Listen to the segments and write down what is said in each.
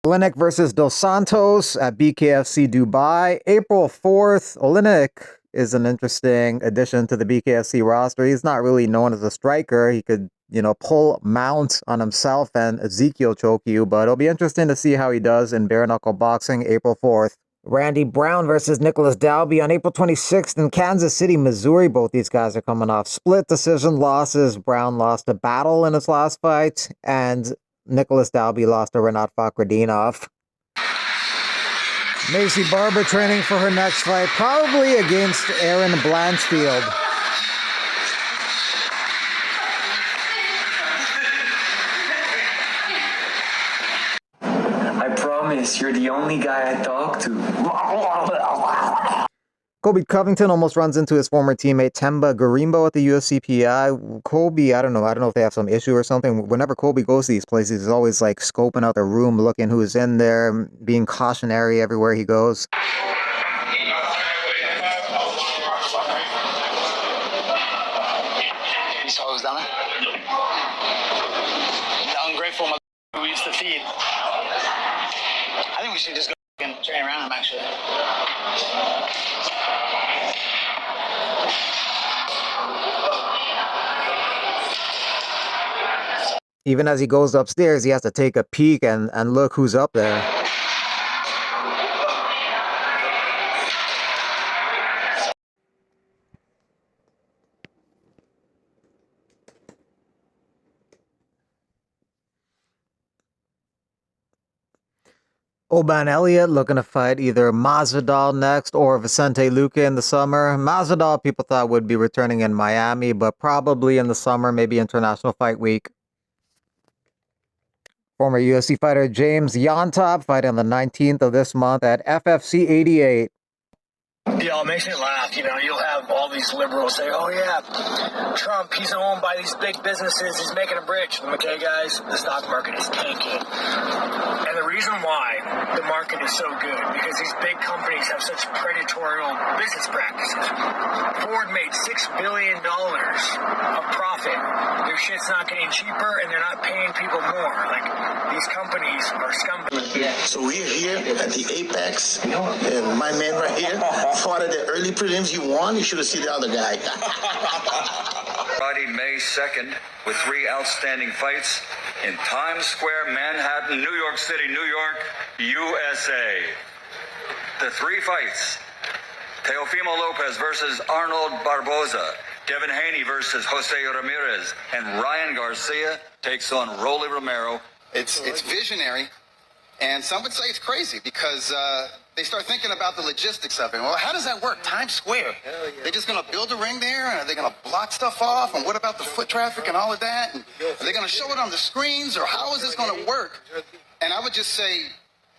Oleinik versus Dos Santos at BKFC Dubai, April 4th. Oleinik is an interesting addition to the BKFC roster. He's not really known as a striker. He could, pull mount on himself and Ezekiel choke you, but it'll be interesting to see how he does in bare knuckle boxing, April 4th. Randy Brown versus Nicholas Dalby on April 26th in Kansas City, Missouri. Both these guys are coming off split decision losses. Brown lost a battle in his last fight, and Nicholas Dalby lost to Renat Fakhretdinov. Macy Barber training for her next fight, probably against Erin Blanchfield. I promise you're the only guy I talk to. Colby Covington almost runs into his former teammate Temba Garimbo at the UFC Pi. Colby, I don't know if they have some issue or something. Whenever Colby goes to these places, he's always like scoping out the room, looking who's in there, being cautionary everywhere he goes. You saw who was down there? The ungrateful mother who we used to feed. I think we should just go and train around him, actually. Even as he goes upstairs, he has to take a peek and look who's up there. Oban Elliott looking to fight either Masvidal next or Vicente Luque in the summer. Masvidal people thought would be returning in Miami, but probably in the summer, maybe International Fight Week. Former UFC fighter James Yontop fighting on the 19th of this month at FFC 88. Yeah, it makes me laugh. You'll have all these liberals say, oh, yeah, Trump, he's owned by these big businesses. He's making them rich. Okay, guys, the stock market is tanking. And the reason why the market is so good, because these big companies have such predatory business practices. Ford made $6 billion of profit. Their shit's not getting cheaper, and they're not paying people more. Like, these companies are scumbags. So we're here at the Apex, and my man right here fought at the early prelims. You won. You should have seen the other guy. Friday, May 2nd, with 3 outstanding fights in Times Square, Manhattan, New York City, New York, USA. The 3 fights: Teofimo Lopez versus Arnold Barboza, Devin Haney versus Jose Ramirez, and Ryan Garcia takes on Rolly Romero. It's visionary, and some would say it's crazy because they start thinking about the logistics of it. Well, how does that work? Times Square. They're just going to build a ring there, and are they going to block stuff off? And what about the foot traffic and all of that? And are they going to show it on the screens, or how is this going to work? And I would just say,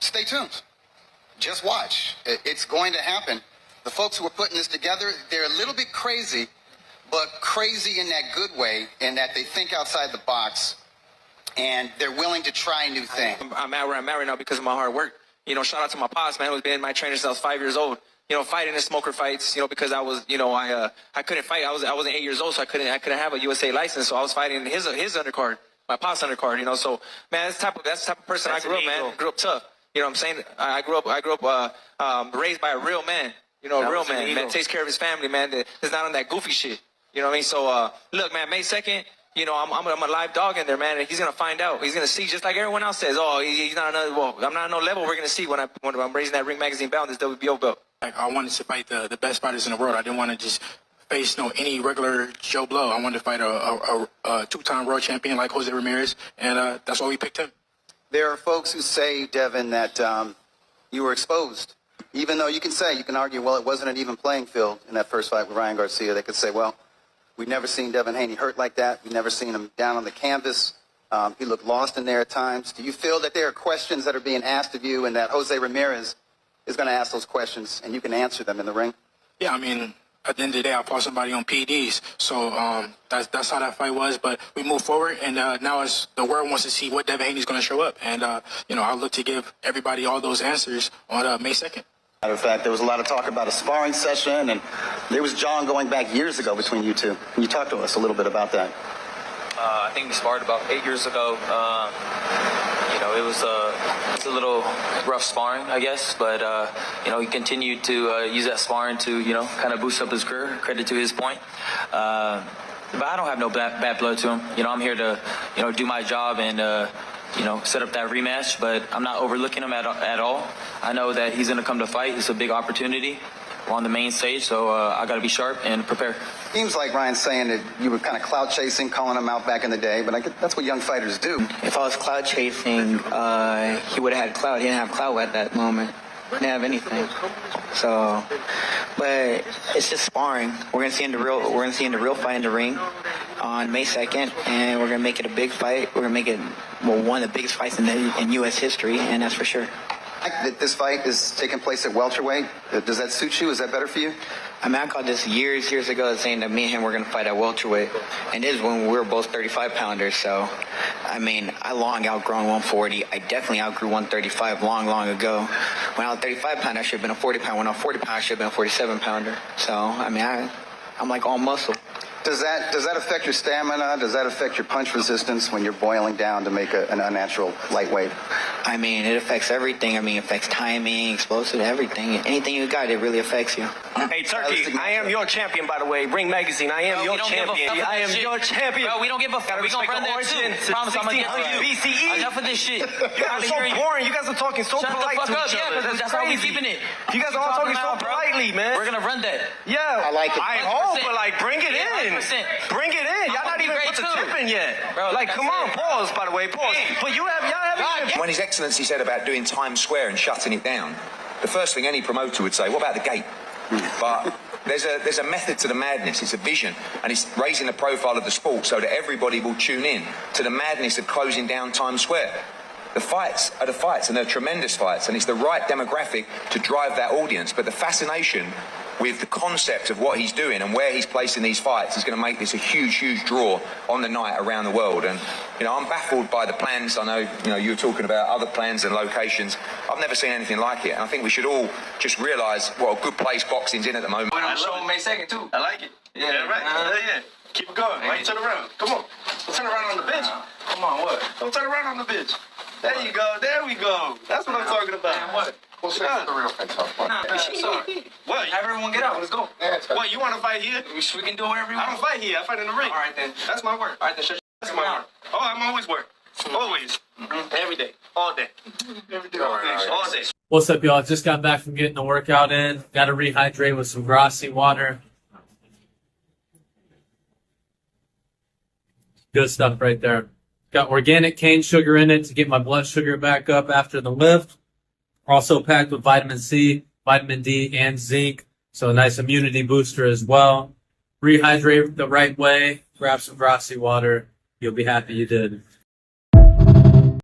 stay tuned. Just watch. It's going to happen. The folks who are putting this together, they're a little bit crazy, but crazy in that good way, in that they think outside the box, and they're willing to try new things. I'm at where I'm at right now because of my hard work. Shout out to my pops, man, who's been my trainer since I was 5 years old. Fighting in smoker fights, because I was, I couldn't fight. I wasn't 8 years old, so I couldn't have a USA license. So I was fighting his undercard, my pop's undercard. So man, that's the type of person I grew up, man. Grew up tough. You know what I'm saying? I grew up raised by a real man. A real man that takes care of his family, man. That's not on that goofy shit. You know what I mean? So look, man, May 2nd. I'm a live dog in there, man, and he's going to find out. He's going to see, just like everyone else says, oh, he's not another, well, I'm not on no level. We're going to see when I'm raising that Ring Magazine belt, this WBO belt. I wanted to fight the best fighters in the world. I didn't want to just face any regular Joe Blow. I wanted to fight a 2-time world champion like Jose Ramirez, and that's why we picked him. There are folks who say, Devin, that you were exposed. Even though you can argue, well, it wasn't an even playing field in that first fight with Ryan Garcia. They could say, well, we've never seen Devin Haney hurt like that. We've never seen him down on the canvas. He looked lost in there at times. Do you feel that there are questions that are being asked of you and that Jose Ramirez is going to ask those questions and you can answer them in the ring? Yeah, I mean, at the end of the day, I fought somebody on PEDs. So that's how that fight was. But we move forward, and now the world wants to see what Devin Haney's going to show up. And, I'll look to give everybody all those answers on May 2nd. Matter of fact, there was a lot of talk about a sparring session, and there was John going back years ago between you two. Can you talk to us a little bit about that? I think we sparred about 8 years ago. It was It's a little rough sparring, I guess, but he continued to use that sparring to kind of boost up his career. Credit to his point. But I don't have no bad blood to him. I'm here to do my job and set up that rematch. But I'm not overlooking him at all. I know that he's going to come to fight. It's a big opportunity. We're on the main stage, so I got to be sharp and prepare. Seems like Ryan's saying that you were kind of clout chasing, calling him out back in the day, but that's what young fighters do. If I was clout chasing, he would have had clout. He didn't have clout at that moment. He didn't have anything. So, but it's just sparring. We're gonna see in the real fight in the ring on May 2nd, and we're gonna make it a big fight. We're gonna make it one of the biggest fights in U.S. history, and that's for sure. That this fight is taking place at welterweight. Does that suit you? Is that better for you? I mean, I called this years ago saying that me and him were going to fight at welterweight. And this is when we were both 35-pounders. So, I mean, I long outgrown 140. I definitely outgrew 135 long ago. When I was 35-pounder, I should have been a 40-pounder. When I was 40-pounder, I should have been a 47-pounder. So, I mean, I'm like all muscle. Does that affect your stamina? Does that affect your punch resistance when you're boiling down to make an unnatural lightweight? I mean, it affects everything. I mean, it affects timing, explosive, everything. Anything you got, it really affects you. Hey, Turkey, I am your champion, by the way. Ring Magazine, I am your champion. I am your champion. Bro, we don't give a fuck. We gonna run that too. Promise I'm gonna get you. BCE. Enough of this shit. You guys are so boring. You guys are talking so polite to each other. That's how we keeping it. You guys are all talking so politely, man. We're gonna run that. Yeah. I like it. I hope, but like, bring it in. 100%. Bring it in. Y'all not even put the tip in yet. Bro, like, come on, pause, by the way, pause. But y'all haven't even... When His Excellency said about doing Times Square and shutting it down, the first thing any promoter would say, what about the gate? But there's a method to the madness. It's a vision, and it's raising the profile of the sport so that everybody will tune in to the madness of closing down Times Square. The fights are the fights, and they're tremendous fights, and it's the right demographic to drive that audience. But the fascination with the concept of what he's doing and where he's placing these fights is going to make this a huge draw on the night around the world. And, I'm baffled by the plans. I know, you were talking about other plans and locations. I've never seen anything like it. And I think we should all just realise what a good place boxing's in at the moment. I'm showing May 2nd, too. I like it. Yeah, right. Yeah. Keep it going. Why you turn around? Come on. Don't turn around on the bench. Come on, what? Don't turn around on the bench. There you go. There we go. That's what I'm talking about. Man, what? What's that? The real fight. What? Have everyone get out. Let's go. What, you want to fight here? We can do whatever you want. I don't fight here. I fight in the ring. All right, then. That's my work. All right, then. That's my work. Oh, I'm always work. Always. Every day. All day. Every day. All day. What's up, y'all? Just got back from getting the workout in. Got to rehydrate with some grassy water. Good stuff right there. Got organic cane sugar in it to get my blood sugar back up after the lift. Also packed with vitamin C, vitamin D, and zinc. So a nice immunity booster as well. Rehydrate the right way. Grab some grassy water. You'll be happy you did.